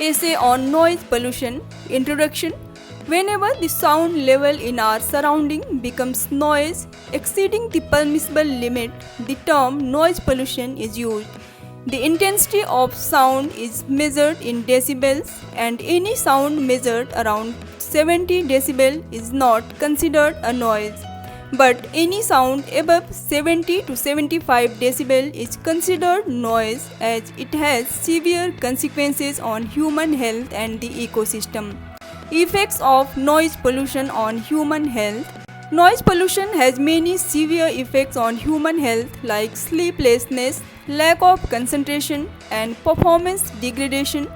Essay on Noise Pollution. Introduction. Whenever the sound level in our surrounding becomes noise exceeding the permissible limit, the term noise pollution is used. The intensity of sound is measured in decibels, and any sound measured around 70 decibel is not considered a noise. But any sound above 70 to 75 decibel is considered noise, as it has severe consequences on human health and the ecosystem. Effects of noise pollution on human health. Noise pollution has many severe effects on human health like sleeplessness, lack of concentration and performance degradation,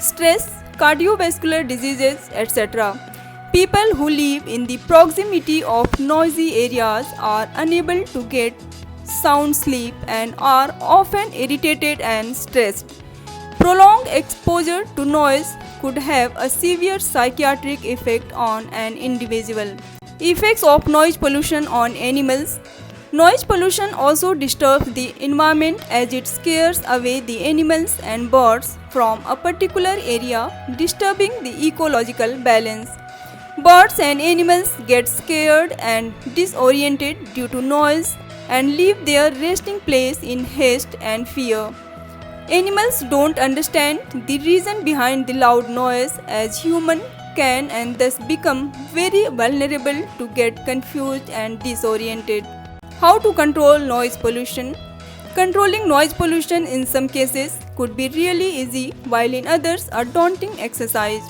stress, cardiovascular diseases, etc. People who live in the proximity of noisy areas are unable to get sound sleep and are often irritated and stressed. Prolonged exposure to noise could have a severe psychiatric effect on an individual. Effects of noise pollution on animals. Noise pollution also disturbs the environment as it scares away the animals and birds from a particular area, disturbing the ecological balance. Birds and animals get scared and disoriented due to noise and leave their resting place in haste and fear. Animals don't understand the reason behind the loud noise as humans can, and thus become very vulnerable to get confused and disoriented. How to control noise pollution? Controlling noise pollution in some cases could be really easy, while in others a daunting exercise.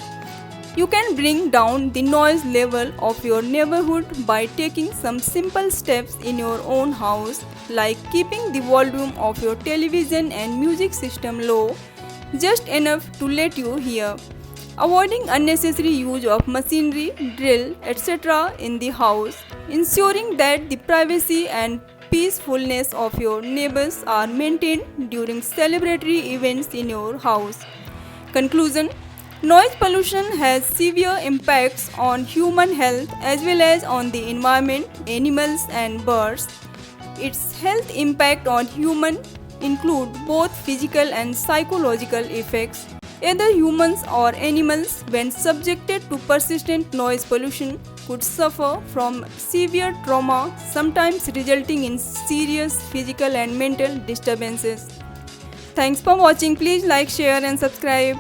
You can bring down the noise level of your neighborhood by taking some simple steps in your own house, like keeping the volume of your television and music system low, just enough to let you hear. Avoiding unnecessary use of machinery, drill, etc. in the house, ensuring that the privacy and peacefulness of your neighbors are maintained during celebratory events in your house. Conclusion. Noise pollution has severe impacts on human health as well as on the environment, animals and birds. Its health impact on humans include both physical and psychological effects. Either humans or animals, when subjected to persistent noise pollution, could suffer from severe trauma, sometimes resulting in serious physical and mental disturbances. Thanks for watching. Please like, share and subscribe.